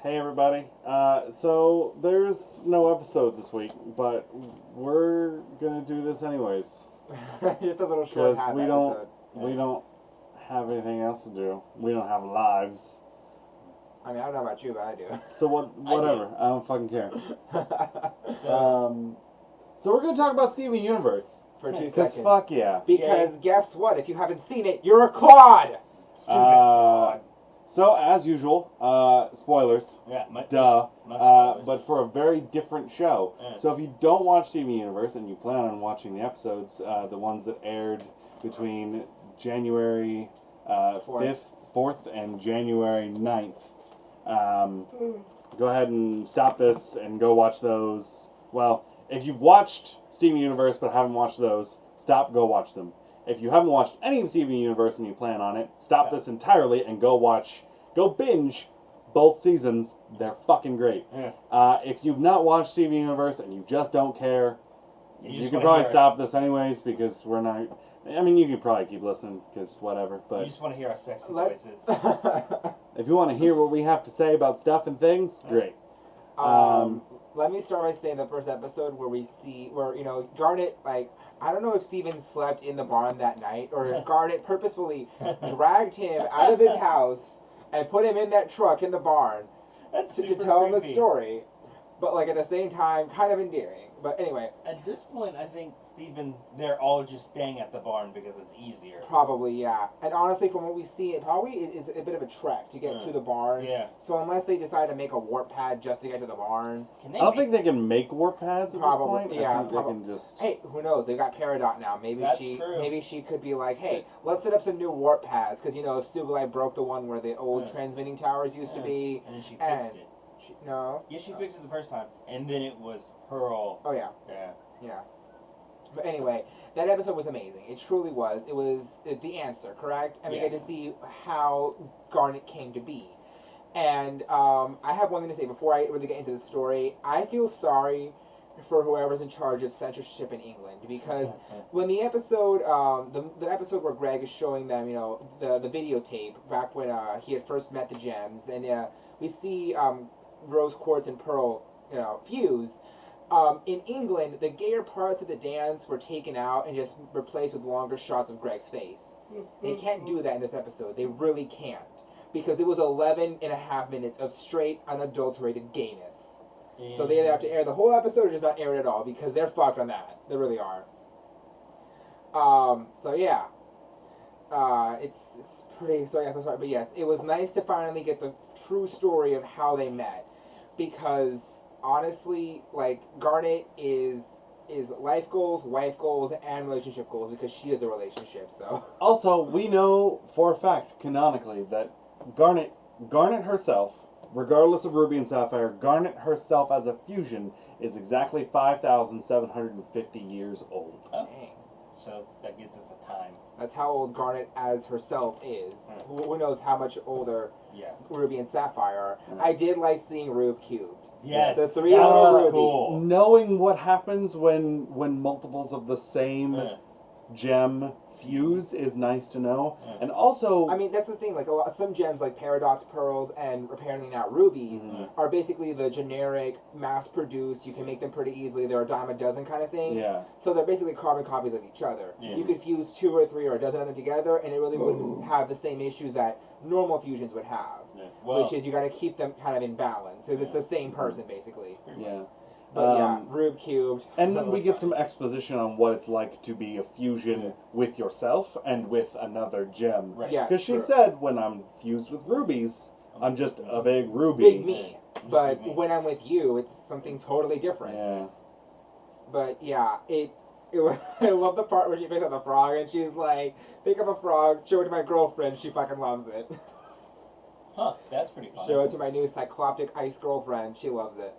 Hey everybody. So there's no episodes this week, but we're gonna do this anyways Just a little short because half we episode. don't have anything else to do. We don't have lives. I mean, I don't know about you, but I do. So whatever. I don't fucking care. So, So we're gonna talk about Steven Universe. for 2 Because seconds. fuck yeah. Because guess what? If you haven't seen it, you're a clod! Stupid clod. So as usual, spoilers. Yeah, Duh. much spoilers. But for a very different show. Yeah. So if you don't watch Steven Universe and you plan on watching the episodes, the ones that aired between January 4th and January 9th, go ahead and stop this and go watch those. Well, if you've watched Steven Universe but haven't watched those, stop, go watch them. If you haven't watched any of Steven Universe and you plan on it, stop this entirely and go binge both seasons. They're fucking great. Yeah. If you've not watched Steven Universe and you just don't care, you can probably stop this anyways because we're not. I mean, you could probably keep listening because whatever. You But just want to hear our sexy Let's- voices. if you want to hear what we have to say about stuff and things, great. Let me start by saying the first episode where Garnet, like, I don't know if Steven slept in the barn that night or if Garnet purposefully dragged him out of his house and put him in that truck in the barn That's to super tell him a creepy. story. But, like, at the same time, kind of endearing. But anyway, At this point, I think Steven, they're all just staying at the barn because it's easier. probably, yeah. And honestly, from what we see, it probably is a bit of a trek to get to the barn. Yeah. So unless they decide to make a warp pad just to get to the barn, Can they I don't think they can make warp pads at Probably, this point. yeah, I think they can just. hey, who knows? They've got Peridot now. That's true. Maybe she could be like, hey, let's set up some new warp pads because Sugalite broke the one where the old Yeah. transmitting towers used to be. And then she And- fixed it. No. Yeah, she fixed it the first time. And then it was Pearl. Oh yeah. Yeah. Yeah. But anyway, that episode was amazing. It truly was. It was the answer, correct? And we Yeah. get to see how Garnet came to be. And I have one thing to say before I really get into the story. I feel sorry for whoever's in charge of censorship in England because when the episode, the episode where Greg is showing them, the videotape back when he had first met the gems, and we see Rose Quartz and Pearl, fuse. In England, the gayer parts of the dance were taken out and just replaced with longer shots of Greg's face. They can't do that in this episode. They really can't. Because it was 11 and a half minutes of straight, unadulterated gayness. So they either have to air the whole episode or just not air it at all because they're fucked on that. They really are. So yeah. It's pretty, sorry, but yes, it was nice to finally get the true story of how they met. Because honestly, like, Garnet is life goals, wife goals, and relationship goals because she is a relationship. So Also, we know for a fact, canonically, that Garnet herself, regardless of Ruby and Sapphire, Garnet herself as a fusion is exactly 5,750 years old. Oh. dang, So that gives us a time. that's how old Garnet as herself is. Yeah. Who knows how much older Yeah. Ruby and Sapphire are? Yeah. I did like seeing Rube cubed. Yes. The three that little was rubies. cool. Knowing what happens when multiples of the same Yeah. gem fuse is nice to know. Yeah. And also, I mean, that's the thing. Like some gems, like Paradox pearls and apparently now rubies, Mhm. are basically the generic, mass-produced. You can make them pretty easily. They're a dime a dozen kind of thing. yeah. So they're basically carbon copies of each other. Yeah. You could fuse 2 or 3 or a dozen of them together, and it really wouldn't have the same issues that normal fusions would have. Yeah. Well, Which is you got to keep them kind of in balance, because it's the same person basically. Yeah. But yeah, Rube cubed. And that then we was get fun. some exposition on what it's like to be a fusion Yeah. with yourself and with another gem. Right. Yeah, Because she true. said, when I'm fused with rubies, I'm just a big ruby. Big me. Just But big me. when I'm with you, it's something totally different. Yeah. But yeah, it was, I love the part where she picks up the frog and she's like, pick up a frog, show it to my girlfriend, she fucking loves it. Huh, that's pretty fun. Show it to my new cycloptic ice girlfriend, she loves it.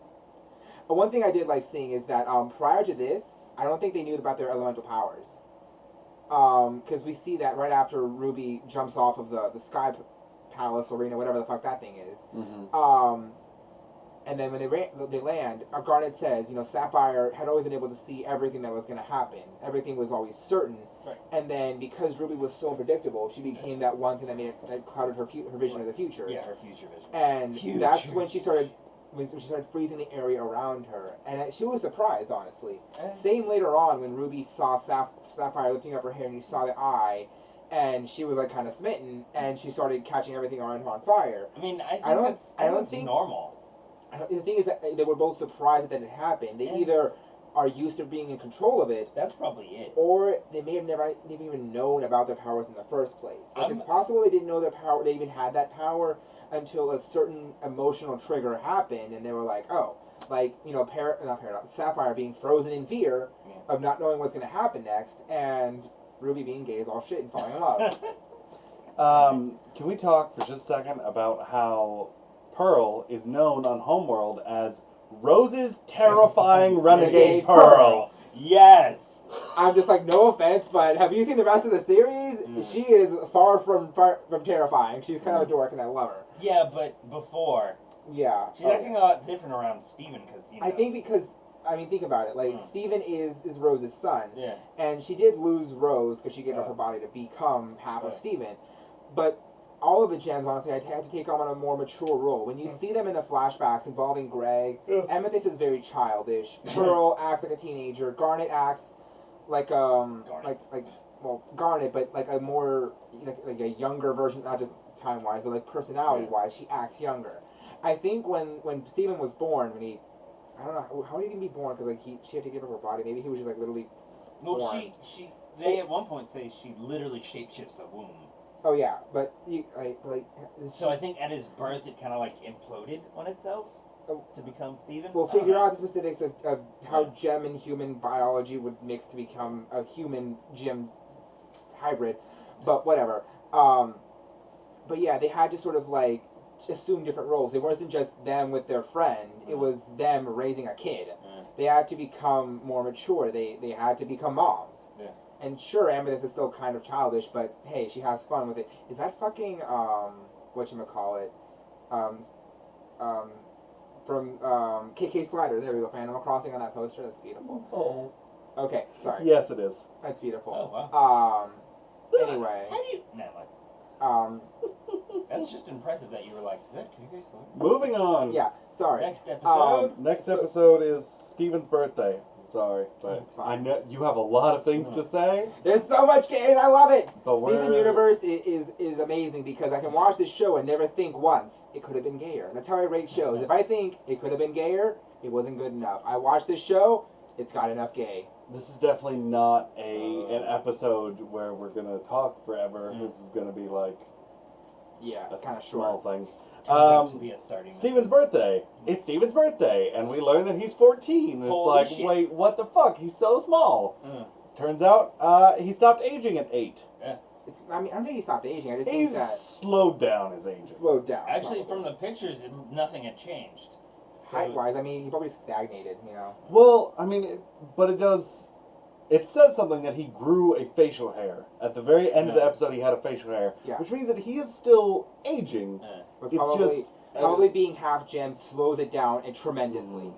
But one thing I did like seeing is that prior to this, I don't think they knew about their elemental powers. Because we see that right after Ruby jumps off of the Sky Palace Arena, whatever the fuck that thing is. Mm-hmm. And then when they land, Garnet says, Sapphire had always been able to see everything that was going to happen. Everything was always certain. Right. And then because Ruby was so unpredictable, she became that one thing that clouded her vision of the future. Yeah, her future vision. And that's when she started freezing the area around her. And she was surprised, honestly. Same later on when Ruby saw Sapphire lifting up her hair and you saw the eye. And she was like kind of smitten, and she started catching everything around her on fire. I mean, I think that's normal. The thing is that they were both surprised that it happened. They either are used to being in control of it. That's probably it. Or they may have never even known about their powers in the first place. Like it's possible they didn't know their power. They even had that power until a certain emotional trigger happened, and they were like, oh. Like, Sapphire being frozen in fear of not knowing what's going to happen next, and Ruby being gay as all shit and falling in love. Can we talk for just a second about how Pearl is known on Homeworld as Rose's terrifying renegade Pearl? Yes! I'm just like, no offense, but have you seen the rest of the series? She is far from terrifying. She's kind of a dork, and I love her. Yeah, but before. Yeah. She's acting a lot different around Steven, because, I think think about it. Like, Steven is Rose's son. Yeah. And she did lose Rose because she gave up her body to become half of Steven. But all of the gems, honestly, had to take on a more mature role. When you see them in the flashbacks involving Greg, Amethyst is very childish. Pearl acts like a teenager. Garnet acts like Garnet, but like a more like a younger version, not just time-wise, but like personality-wise, she acts younger. I think when Steven was born, I don't know, how did he even be born? Because she had to give up her body. Maybe he was just literally born. Well, they at one point say she literally shapeshifts a womb. Oh yeah, but So I think at his birth it kind of imploded on itself to become Steven. We'll figure out the specifics of how gem and human biology would mix to become a human gem hybrid, but whatever. But yeah, they had to sort of assume different roles. It wasn't just them with their friend. It was them raising a kid. They had to become more mature. They had to become moms. Yeah. And sure, Amethyst is still kind of childish, but hey, she has fun with it. Is that fucking whatchamacallit? From KK Slider. There we go. For Animal Crossing on that poster. That's beautiful. Oh. Okay, sorry. Yes, it is. That's beautiful. Oh wow. Anyway. How do you? No, Um. That's just impressive that you were like, is that KK Slider? Moving on. Yeah. Sorry. Next episode. Next episode is Steven's birthday. I'm sorry, but It's fine. I know you have a lot of things to say. There's so much gay and I love it. But Steven Universe is amazing because I can watch this show and never think once it could have been gayer. That's how I rate shows. If I think it could have been gayer, it wasn't good enough. I watch this show, it's got enough gay. This is definitely not an episode where we're gonna talk forever. This is gonna be Yeah, kind of small short. thing. Turns out to be a 30 Steven's birthday. It's Steven's birthday, and we learn that he's 14. It's Holy shit. wait, what the fuck? He's so small. Turns out, he stopped aging at 8. I don't think he stopped aging. I just He's think that slowed down his aging. slowed down. Actually, probably. from the pictures, nothing had changed. height-wise, he probably stagnated. Well, but it does. It says something that he grew a facial hair. At the very end of the episode, he had a facial hair, which means that he is still aging. But It's probably being half gem slows it down tremendously.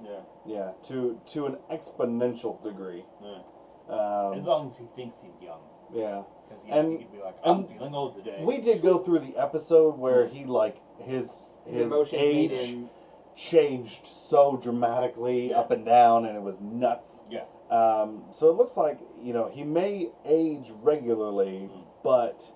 Yeah, to an exponential degree. As long as he thinks he's young. Yeah. Because he could be like, I'm feeling old today. We did go through the episode where he his emotions age made him changed so dramatically up and down, and it was nuts. Yeah. So it looks like he may age regularly, but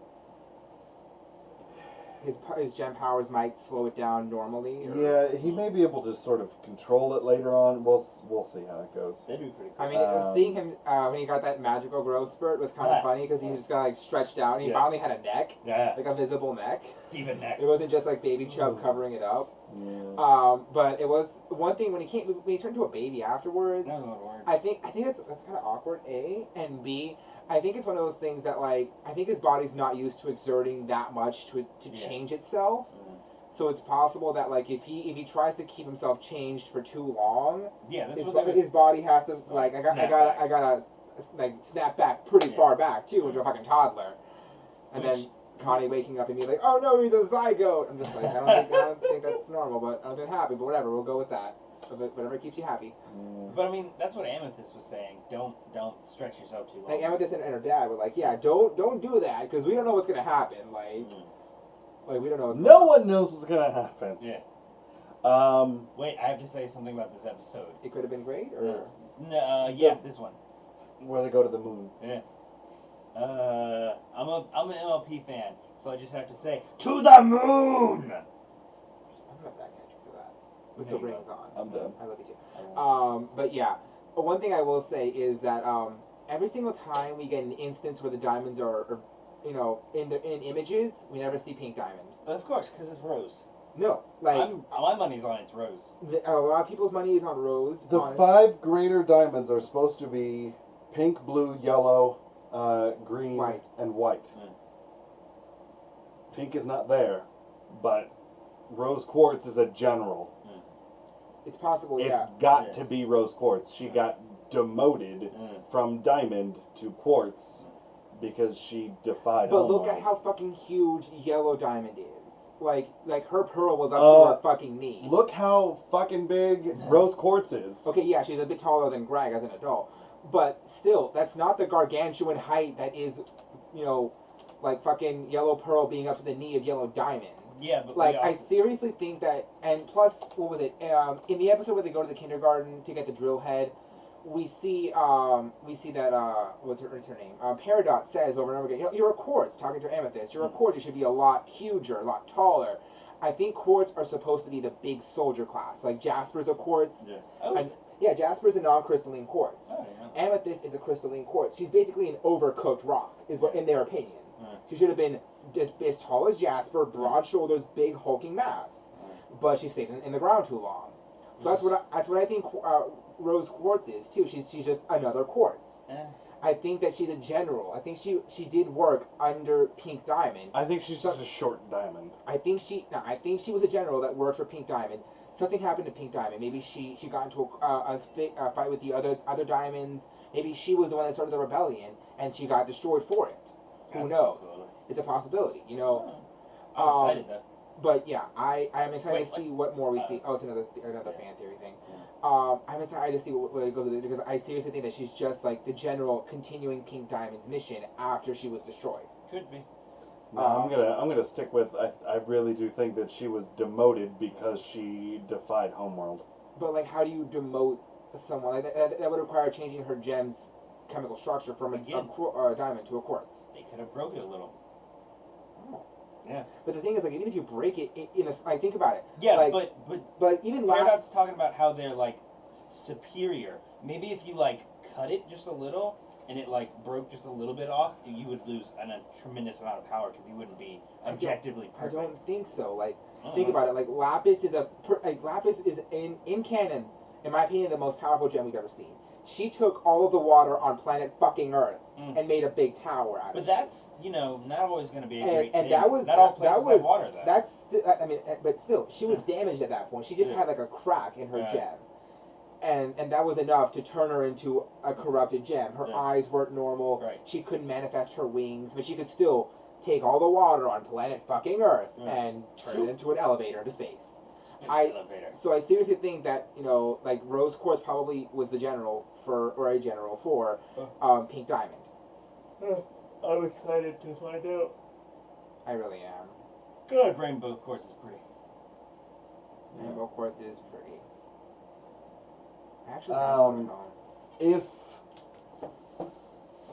his gem powers might slow it down normally. yeah, he may be able to sort of control it later on. We'll see how it goes. That'd be pretty cool. Seeing him when he got that magical growth spurt was kind of funny because he just got stretched out and he finally had a neck, like a visible neck. Steven neck. It wasn't just baby chub covering it up. Yeah. But it was one thing when he turned into a baby afterwards. No, I think that's kind of awkward. A and B. I think it's one of those things that I think his body's not used to exerting that much to change itself. So it's possible that if he tries to keep himself changed for too long, his body has to I gotta snap back pretty far back too into a fucking toddler, and then Connie waking up and being like, "Oh no, he's a zygote." I'm just like, I don't think that's normal, but I don't think happy. But whatever, we'll go with that. Whatever keeps you happy. But I mean, that's what Amethyst was saying. Don't stretch yourself too long. Like Amethyst and her dad were like, "Yeah, don't do that because we don't know what's gonna happen. Like we don't know what's. No one knows what's gonna happen. Yeah. Um, Wait, I have to say something about this episode. It could have been great, or Yeah, this one. where they go to the moon. Yeah. I'm an MLP fan, so I just have to say, to the moon. I'm not that catchy for that. With There the you rings on. I'm done. I love you too. But yeah, one thing I will say is that every single time we get an instance where the diamonds are in images, we never see Pink Diamond. Of course, because it's Rose. No, like My money's on it's Rose. a lot of people's money is on Rose. The honest. 5 greater diamonds are supposed to be pink, blue, yellow, green, White. and white. Mm. Pink is not there, but rose quartz is a general. It's possible, It's yeah. got to be rose quartz. She got demoted from diamond to quartz because she defied But look Homeworld. at how fucking huge Yellow Diamond is. Like her pearl was up to her fucking knee. Look how fucking big rose quartz is. Okay, yeah, she's a bit taller than Greg as an adult. But still, that's not the gargantuan height that is, like fucking Yellow Pearl being up to the knee of Yellow Diamond. Yeah, but Like, I seriously think that, and plus, what was it? In the episode where they go to the kindergarten to get the drill head, we see that, what's her name? Peridot says over and over again, you're a quartz, talking to Amethyst, you're a quartz, you should be a lot huger, a lot taller. I think quartz are supposed to be the big soldier class. Like, Jasper's a quartz. Yeah. Jasper's a non-crystalline quartz. Oh, yeah. Amethyst is a crystalline quartz. She's basically an overcooked rock, is what, in their opinion. She should have been just as tall as Jasper, broad shoulders, big hulking mass. But she stayed in the ground too long. So that's what I think Rose Quartz is too. She's just another quartz. I think that she's a general. I think she did work under Pink Diamond. I think she's just a short diamond. I think she was a general that worked for Pink Diamond. Something happened to Pink Diamond. Maybe she got into a fight with the other diamonds. Maybe she was the one that started the rebellion and she got destroyed for it. Who knows? It's a possibility, I'm excited though. But yeah, I am excited to see what more we see. Oh, it's another fan theory thing. I'm excited to see what it goes with, because I seriously think that she's just like the general continuing Pink Diamond's mission after she was destroyed. Could be. No, I'm gonna stick with. I really do think that she was demoted because she defied Homeworld. But like, how do you demote someone? Like that would require changing her gem's chemical structure from a diamond to a quartz. They could have broke it a little. Oh. Yeah. But the thing is, like, even if you break it, think about it. Yeah, like, but even Peridot's talking about how they're like superior. Maybe if you like cut it just a little and it like broke just a little bit off, you would lose a tremendous amount of power because you wouldn't be objectively perfect. I don't think so. Like, think about it. Like, Lapis is in canon, in my opinion, the most powerful gem we've ever seen. She took all of the water on planet fucking Earth and made a big tower out of it. But that's, not always going to be a great and thing. that was not all places have water, though. but still, she was damaged at that point. She just had like a crack in her gem. And that was enough to turn her into a corrupted gem. Her eyes weren't normal. Right. She couldn't manifest her wings, but she could still take all the water on planet fucking Earth and turn it into an elevator into space. So I seriously think that, like Rose Quartz probably was the general for Pink Diamond. I'm excited to find out. I really am. Good. Rainbow Quartz is pretty. Rainbow Quartz is pretty. I actually have some at home.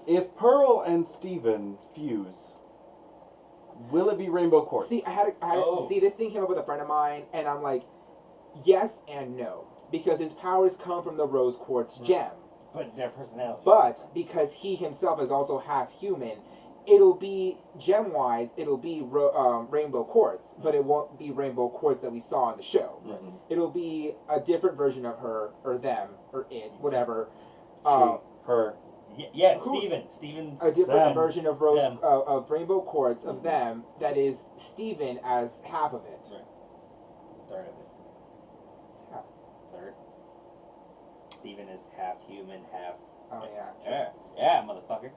If Pearl and Steven fuse, will it be Rainbow Quartz? See, see, this thing came up with a friend of mine, and I'm like, yes and no, because his powers come from the Rose Quartz gem. But their personality. But because he himself is also half human, it'll be gem-wise, it'll be Rainbow Quartz, but it won't be Rainbow Quartz that we saw in the show. Mm-hmm. It'll be a different version of her, or them, or it, whatever. Her. Yeah, Steven's a different them. version of of Rainbow Quartz of them that is Steven as half of it. Right. Third of it. Yeah. Third. Steven is half human, half. Oh yeah. Yeah, motherfucker.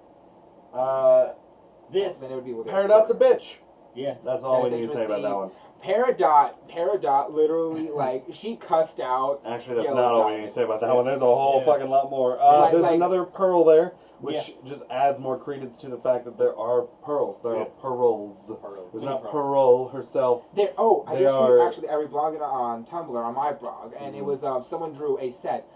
This. then it would be with Peridot's a bitch. Yeah. That's all That's we need to say about that one. Peridot literally, like, she cussed out Actually, that's Yellow not all we Diamond. need to say about that one. There's a whole Yeah. fucking lot more. Like- There's like- another pearl there, which just adds more credence to the fact that there are pearls. There are pearls. There's not Pearl herself. I They just are- actually I reblogged it on Tumblr on my blog, and it was someone drew a set,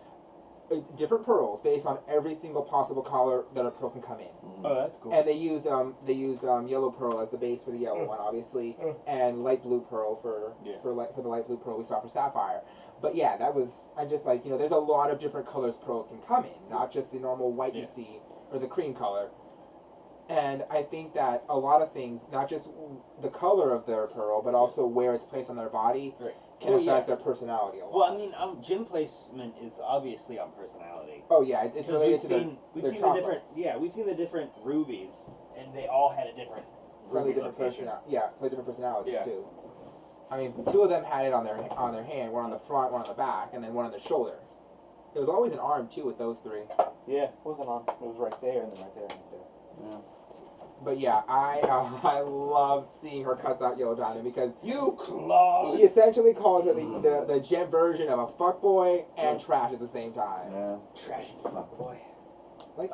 different pearls based on every single possible color that a pearl can come in. Oh, that's cool. And they used yellow pearl as the base for the yellow one, obviously, and light blue pearl for the light blue pearl we saw for Sapphire. But yeah, that was I just like there's a lot of different colors pearls can come in, not just the normal white you see or the cream color. And I think that a lot of things, not just the color of their pearl, but also where it's placed on their body, can affect their personality a lot. Well, I mean, gem placement is obviously on personality. Oh yeah, it's related to we've their seen chakras. the different. Yeah, we've seen the different rubies, and they all had a different Slightly ruby different location. slightly different personalities Yeah. too. I mean, two of them had it on their hand, one on the front, one on the back, and then one on the shoulder. There was always an arm too with those three. Yeah, it wasn't on. It was right there and then right there and right there. Yeah. But yeah, I loved seeing her cuss out Yellow Diamond because You claw. she essentially called her the gem version of a fuckboy and trash at the same time. Yeah. Trashy fuckboy. Like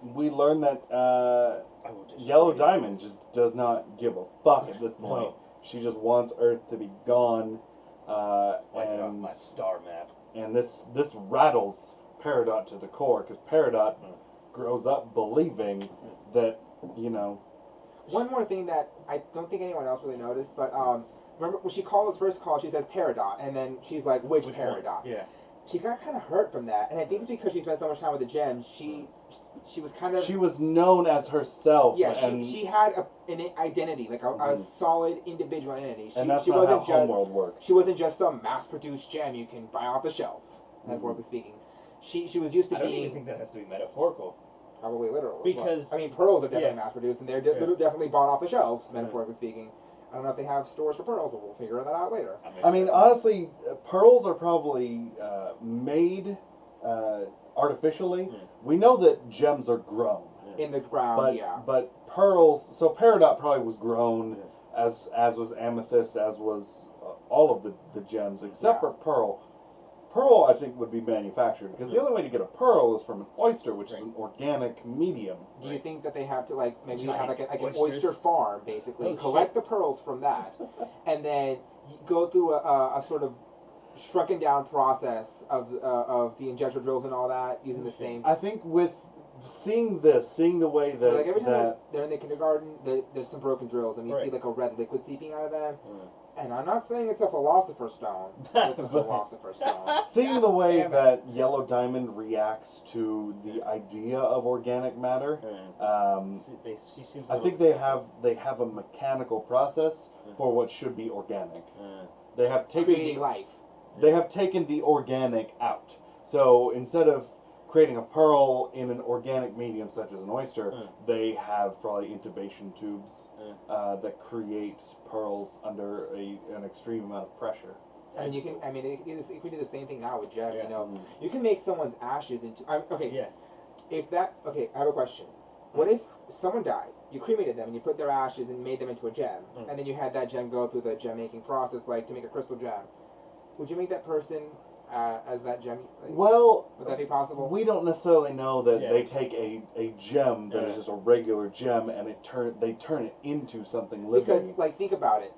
We learned that I will just Yellow Diamond just does not give a fuck at this point. No. She just wants Earth to be gone, Wipe it off and my star map. this rattles Peridot to the core because Peridot grows up believing that one more thing that I don't think anyone else really noticed, but remember when she called his first call, she says Peridot, and then she's like, which Peridot? Yeah. She got kind of hurt from that, and I think it's because she spent so much time with the gems. She was kind of she was known as herself. yeah. and, She had an identity, like a solid individual identity. and that's she not wasn't how just Homeworld works. she wasn't just some mass-produced gem you can buy off the shelf. Metaphorically speaking, she was used to I don't being even think that has to be metaphorical. probably literal. Because- I mean, pearls are definitely yeah. mass-produced, and they're definitely bought off the shelves. Metaphorically speaking, I don't know if they have stores for pearls, but we'll figure that out later. I mean, honestly, pearls are probably made artificially. We know that gems are grown, In the ground, but but pearls. So Peridot probably was grown as was amethyst, as was all of the gems except for pearl. Pearl, I think, would be manufactured because the only way to get a pearl is from an oyster, which is an organic medium. Do you think that they have to maybe Giant have like an oysters. oyster farm, basically, Oh, collect the pearls from that, and then go through a sort of shrunken down process of the injector drills and all that using the same. I think with seeing the way that Like every time that they're in the kindergarten, there's some broken drills, and we see like a red liquid seeping out of them. And I'm not saying it's a philosopher's stone. It's a philosopher's stone. seeing the way that Yellow Diamond reacts to the idea of organic matter, She seems I think they have a mechanical process for what should be organic. They have taken Creating life. they have taken the organic out. So instead of creating a pearl in an organic medium such as an oyster, they have probably intubation tubes that create pearls under an extreme amount of pressure. I mean, you can. I mean, if we do the same thing now with gems, Yeah. you know, you can make someone's ashes into. Okay. Yeah. If that. Okay, I have a question. What if someone died? You cremated them and you put their ashes and made them into a gem, and then you had that gem go through the gem making process, like to make a crystal gem. Would you make that person as that gem? Like, Well, would that be possible? we don't necessarily know that Yeah. they take a gem that is just a regular gem and they turn it into something living. Because, like, think about it.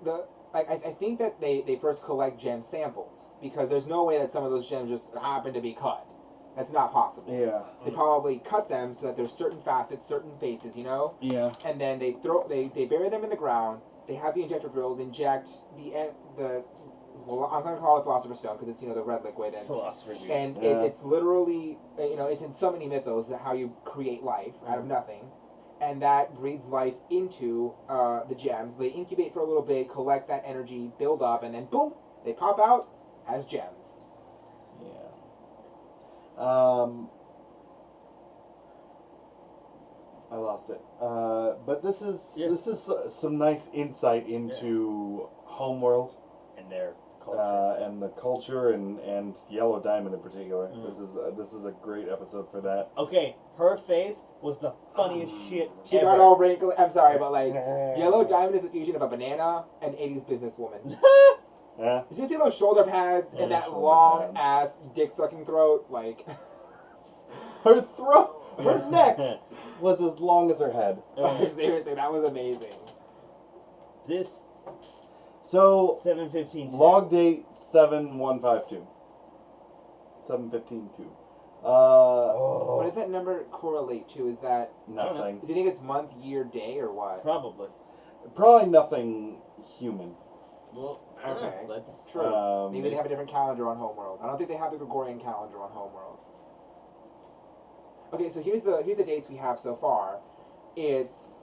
I think that they first collect gem samples because there's no way that some of those gems just happen to be cut. That's not possible. Yeah. They probably cut them so that there's certain facets, certain faces, you know? Yeah. And then they bury them in the ground. They have the injector drills inject I'm gonna call it philosopher's stone because it's the red liquid Philosopher juice. and Yeah. it's literally it's in so many mythos that how you create life out of nothing, and that breathes life into the gems. They incubate for a little bit, collect that energy, build up, and then boom, they pop out as gems. Yeah. I lost it. But this is some nice insight into Homeworld and their culture. and the culture and Yellow Diamond in particular. This is a great episode for that. Okay, Her face was the funniest shit She ever. got all wrinkled. I'm sorry, but like, Yellow Diamond is the fusion of a banana and 80s businesswoman. Yeah. Did you see those shoulder pads Yeah, and that shoulder long pads. ass dick sucking throat? Like, Her throat, her neck was as long as her head. seriously, that was amazing. This So 7:15. log date 7152. 715-2. What does that number correlate to? Is that, Nothing. do you think it's month, year, day, or what? Probably. Probably nothing human. Well, I don't know. Okay. Let's. True. Maybe they have a different calendar on Homeworld. I don't think they have the Gregorian calendar on Homeworld. Okay, so here's the dates we have so far. It's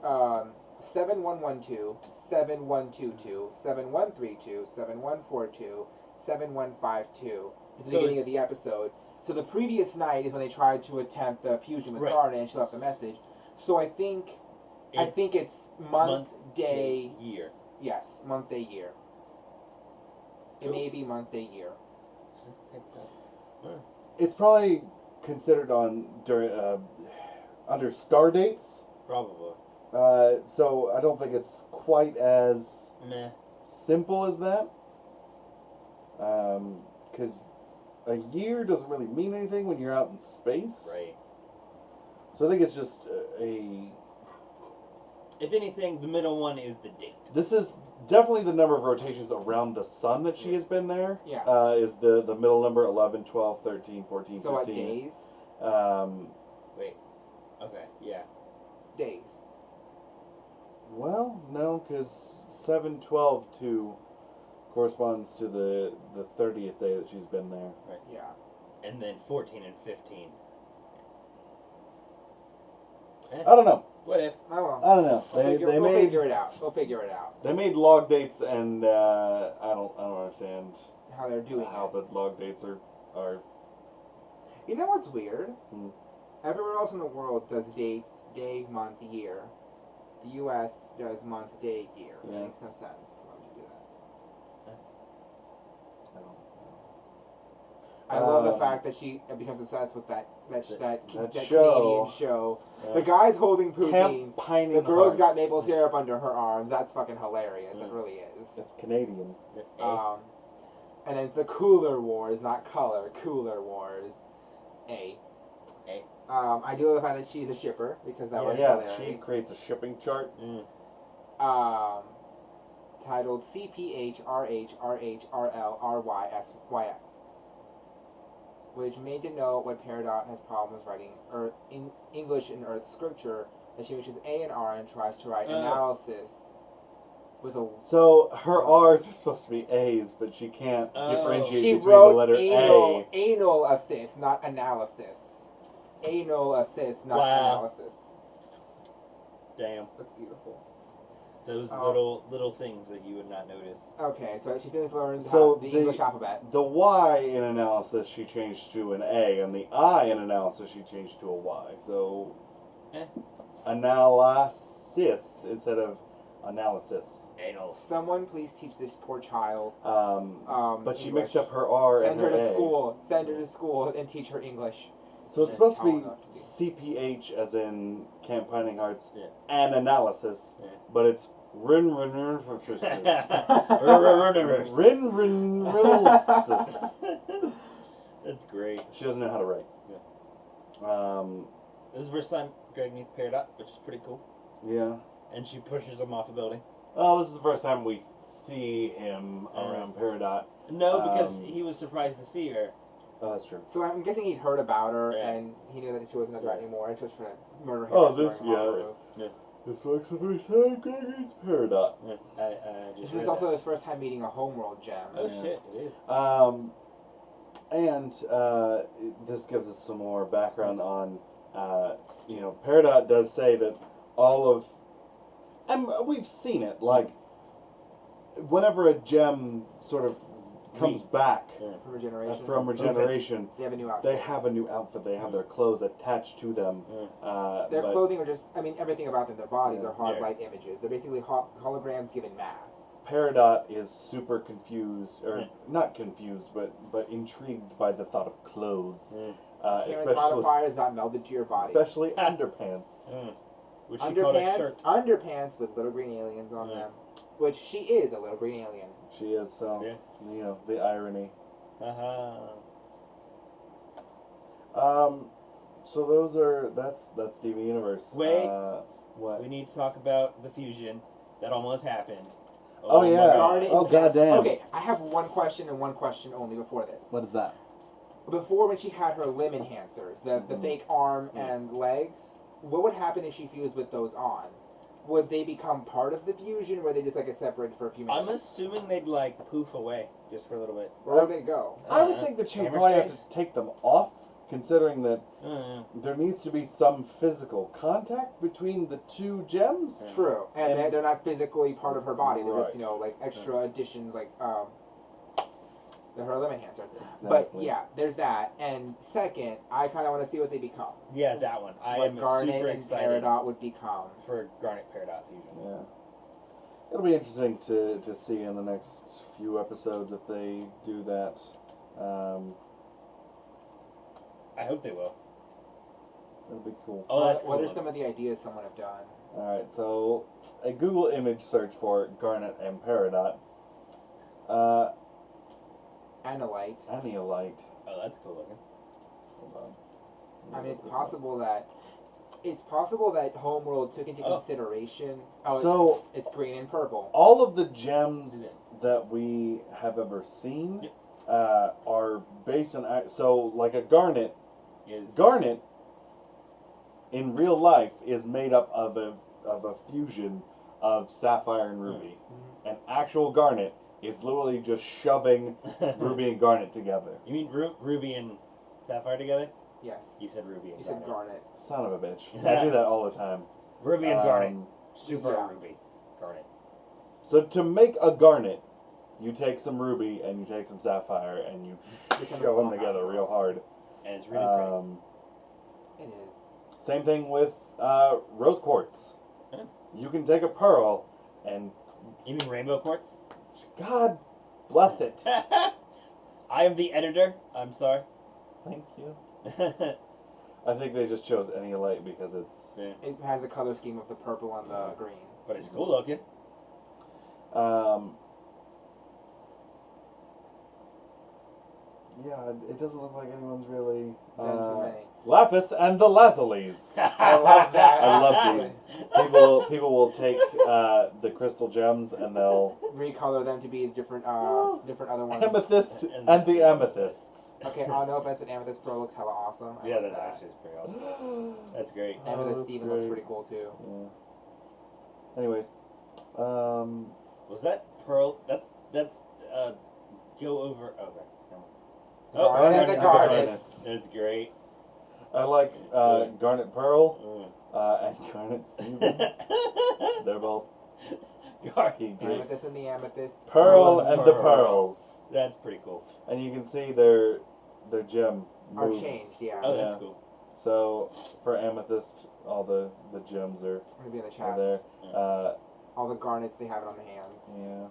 7112, 7122, 7132, 7142, 7152. It's the So beginning of it's- the episode. So the previous night is when they tried to attempt the fusion with Right. Garnet, and she left a message. So I think it's month, day, year. yes, month, day, year. It Cool. may be month, day, year. Just take that. It's probably considered under star dates. Probably. So I don't think it's quite as Meh. simple as that. Because a year doesn't really mean anything when you're out in space. Right. So I think it's just a. If anything, the middle one is the date. This is definitely the number of rotations around the sun that she has been there. Yeah. Is the middle number 11, 12, 13, 14, So 15. what, days? Wait. Okay. Yeah. Days. Well, no, because 7/12/2 corresponds to the 30th day that she's been there. Yeah. And then 14 and 15. I don't know. What if? Oh well. I don't know. We'll figure it out. We'll figure it out. They made log dates, and I don't understand How they're doing how it. the log dates are. You know what's weird? Hmm. Everywhere else in the world does dates, day, month, year. The U.S. does month, day, year. It Yeah. makes no sense. Why would you do that? I don't I love the Um, fact that she becomes obsessed with that show. Canadian show. know. The guy's holding poutine. Camp Pining The girl's got Hearts. maple syrup under her arms. That's fucking hilarious. It Mm. really is. It's Canadian. And it's the Cooler Wars, not color. Cooler Wars. A. I do love the fact that she's a shipper because that was Yeah, hilarious. she creates a shipping chart. Titled CPHRHRHRLRYSYS, which made to know what Peridot has problems writing in English in Earth scripture, that she mixes A and R and tries to write analysis with a. So her R's are supposed to be A's, but she can't differentiate She between wrote the letter A. anal assist, not analysis. Anal assist, not Wow. analysis. Damn. That's beautiful. Those Oh. little things that you would not notice. Okay, so she since learned So the the- English alphabet. The Y in analysis she changed to an A, and the I in analysis she changed to a Y. So analysis instead of analysis. Anal. Someone please teach this poor child. But she English. mixed up her R Send and her her to A. school. Send her to school and teach her English. So it's She's supposed to tall be enough to be. CPH as in Camp Pining Hearts Yeah. and analysis, Yeah. but it's rin rin rin That's great. She doesn't know how to write. This is the first time Greg meets Peridot, which is pretty cool. Yeah. And she pushes him off a building. Well, this is the first time we see him around Peridot. No, because Um, he was surprised to see her. Oh, that's true. So I'm guessing he'd heard about her Yeah. and he knew that she wasn't a threat anymore and she was trying to murder him. Oh, and throw this- him off yeah. the roof. This marks the first time Greg meets Peridot. I just This read is also that. his first time meeting a homeworld gem. Oh Yeah. shit, it is. And this gives us some more background on, Peridot does say that all of, and we've seen it, like, whenever a gem sort of comes back From regeneration. from regeneration, They have a new outfit. they have a new outfit, they have their clothes attached to them. Their but- clothing are just, everything about them, their bodies Yeah. are hard light images. They're basically holograms given mass. Peridot is super confused, or not confused, but intrigued by the thought of clothes, Appearance especially modifiers not melded to your body. especially underpants. Which she called a Underpants, shirt. underpants with little green aliens on them. Which she is a little green alien. She is so. Yeah. You know the irony. So that's Steven Universe. Wait. What? We need to talk about the fusion that almost happened. Oh, my yeah. God. Oh, goddamn. Okay, I have one question and one question only before this. What is that? Before, when she had her limb enhancers, the fake arm and legs, what would happen if she fused with those on? Would they become part of the fusion, or would they just like get separated for a few minutes? I'm assuming they'd like poof away just for a little bit. Where would they go? I would think that she would Hammer probably have space? to take them off, considering that Uh, there needs to be some physical contact between the two gems. Yeah. True, and And- they're not physically part of her body. They're just, Right. like extra additions, like her limb enhancers. Exactly. But yeah, there's that. And second, I kind of want to see what they become. yeah, that one. I What am Garnet super and excited Peridot would become. for Garnet Peridot fusion. Yeah. It'll be interesting to see in the next few episodes if they do that. I hope they will. That'll be cool. Oh, that's What cool. are some of the ideas someone have done? Alright, so a Google image search for Garnet and Peridot. Analyte. Aniolite. Oh, that's cool looking. Hold on. I mean, it's possible that Homeworld took into Oh. consideration. So it's green and purple. all of the gems that we have ever seen Yep. are based on like a garnet. Is Garnet in real life is made up of a fusion of sapphire and ruby. An actual garnet is literally just shoving ruby and garnet together. You mean Ruby and Sapphire together? Yes. You said Ruby and You said Garnet. garnet. Son of a bitch. I do that all the time. Ruby and Garnet. Um, Super yeah. Ruby. Garnet. So to make a garnet, you take some ruby and you take some sapphire and you shove them together real hard. And it's really pretty. It is. Same thing with rose quartz. Huh? You can take a pearl and You mean Rainbow Quartz? God bless it. I am the editor. I'm sorry. Thank you. I think they just chose any light because it's Yeah. It has the color scheme of the purple and the green. But it's cool looking. yeah, it doesn't look like anyone's really Done too many. Lapis and the Lazulis. I love that. I love these. People will take the crystal gems and they'll Recolor them to be different other ones. amethyst and the amethysts. Okay, no offense, but Amethyst Pearl looks hella awesome. I Yeah, like that actually is pretty awesome. That's great. Amethyst that's Steven looks great. pretty cool too. Yeah. Anyways, Was that Pearl? That's go over. Okay. Garnet and the Garnets. That's great. I like Garnet Pearl Mm. and Garnet Steven. They're both Garnet. Amethyst and the Amethyst. Pearl and the Pearls. That's pretty cool. And you can see their gem Are moves. changed, yeah. Oh, Yeah. that's cool. So for amethyst, all the gems are Gonna be in the are chest. there. All the garnets they have it on the hands. Yeah.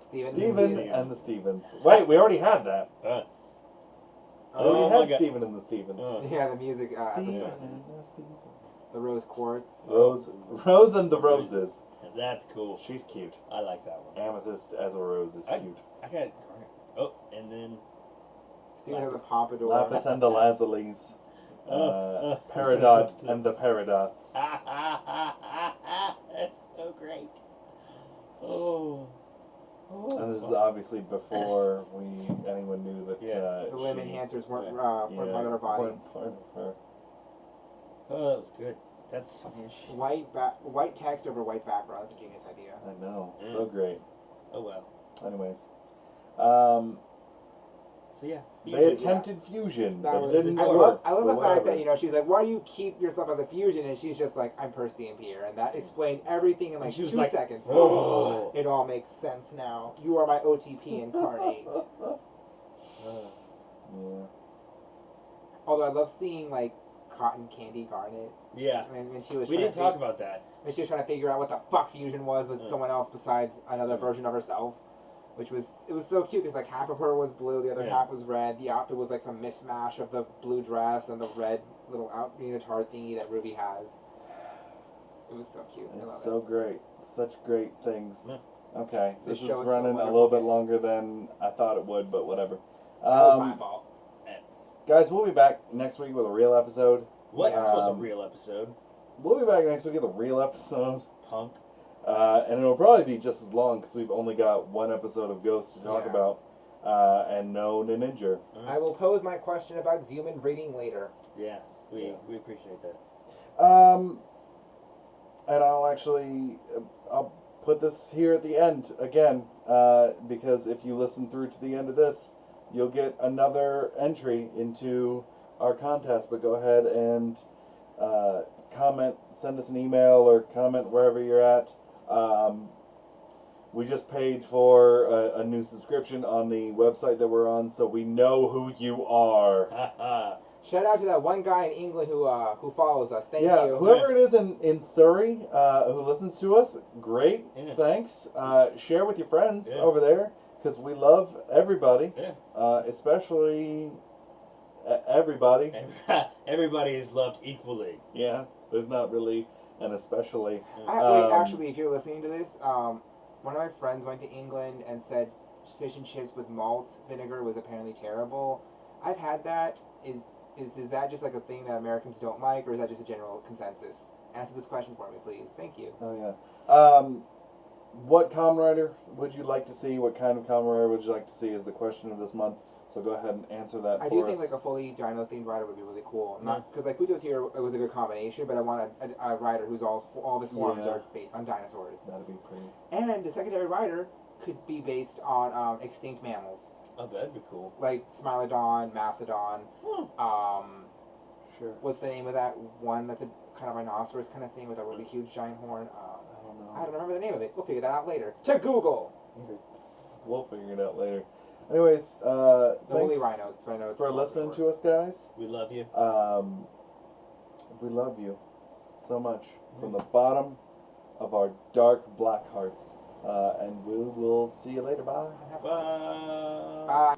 Steven. Steven and the Stevens. Wait, we already had that. We Oh already my had God. Steven and the Stevens. Yeah, the music Steven episode. and the Stevens. The rose quartz. Rose and the Roses. That's cool. She's cute. I like that one. Amethyst as a rose is I- cute. I got Garnet. Oh, and then Steven has a pompadour. Lapis and the Lazulis. Peridot and the Peridots. that's so great. Oh. And this is obviously before anyone knew that Yeah. The limb she enhancers weren't Yeah. weren't part of her body. weren't part of her. Oh, that was good. That's White text over white background. That's a genius idea. I know, so great. oh well. Anyways, So yeah. they attempted fusion, That but was, it didn't I work. love but the fact whatever. that she's like, why do you keep yourself as a fusion? And she's just like, I'm Percy and Pierre, and that explained everything in like she was 2 like, seconds. "Oh." It all makes sense now. You are my OTP incarnate. Yeah. Although I love seeing like cotton candy garnet. Yeah. When she was We trying didn't to talk about that. when she was trying to figure out what the fuck fusion was with Yeah. someone else besides another version of herself, which was so cute because like half of her was blue, the other Yeah. half was red. The outfit was like some mismatch of the blue dress and the red little unitard thingy that Ruby has. It was so cute. I It's love so great. Such great things. Yeah. Okay, This this show is is so running a wonderful. little bit longer than I thought it would, but whatever. it. That was my fault. Guys, we'll be back next week with a real episode. What? This was a Um, real episode. We'll be back next week with a real episode. Punk. And it'll probably be just as long because we've only got one episode of Ghost to talk Yeah. about. And no Ninja. I will pose my question about Zuman breeding later. Yeah. We appreciate that. And I'll put this here at the end again, because if you listen through to the end of this, you'll get another entry into our contest. But go ahead and comment, send us an email, or comment wherever you're at. We just paid for a new subscription on the website that we're on, so we know who you are. Shout out to that one guy in England who follows us. Thank Yeah, you. whoever it is in Surrey who listens to us, great, Yeah. thanks. Share with your friends Yeah. over there, because we love everybody, Yeah. especially everybody. Everybody is loved equally. Yeah, there's not really an especially. Wait, actually, if you're listening to this, one of my friends went to England and said fish and chips with malt vinegar was apparently terrible. I've had that. Is that just like a thing that Americans don't like, or is that just a general consensus? Answer this question for me, please. Thank you. Oh yeah. What Kamen Rider would you like to see? What kind of Kamen Rider would you like to see? Is the question of this month. So go ahead and answer that I for do us. think like a fully dino themed rider would be really cool. Not because like Kuto Tier it was a good combination, but I want a rider whose all of his forms Yeah. are based on dinosaurs. That'd be pretty. And the secondary rider could be based on extinct mammals Oh, that'd be cool. like Smilodon, Mastodon. Sure. What's the name of that one that's a kind of rhinoceros kind of thing with a really huge giant horn? I don't know. I don't remember the name of it. We'll figure that out later. To Google. We'll figure it out later. Anyways, The thanks woolly rhino. So I know it's for listening to us, guys. We love you. We love you so much from the bottom of our dark black hearts. And we will see you later. Bye. Bye.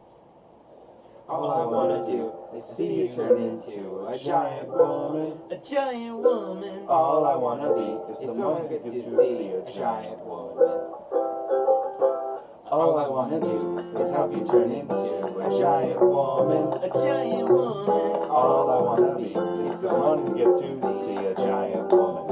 All I wanna do is see you turn into a giant woman. A giant woman. All I wanna be is is someone who gets to see a giant woman. All I wanna do is help you turn into a giant woman. A giant woman. All I wanna be Is someone who gets to see a giant woman.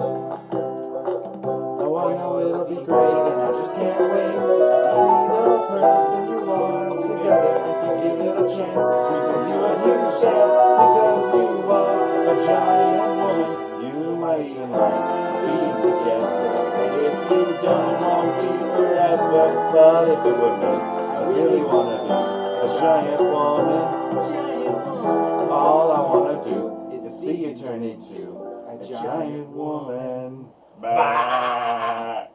Oh, I know it'll be great, and I just can't wait to see the person you want together. If you give it a chance, we can do a huge dance because you are a giant woman. You might even like being together. But if you don't, it won't be forever. But if it would be, I really wanna be a giant woman. Giant woman. All I wanna do Is is see you turn into a a giant giant woman. Bye.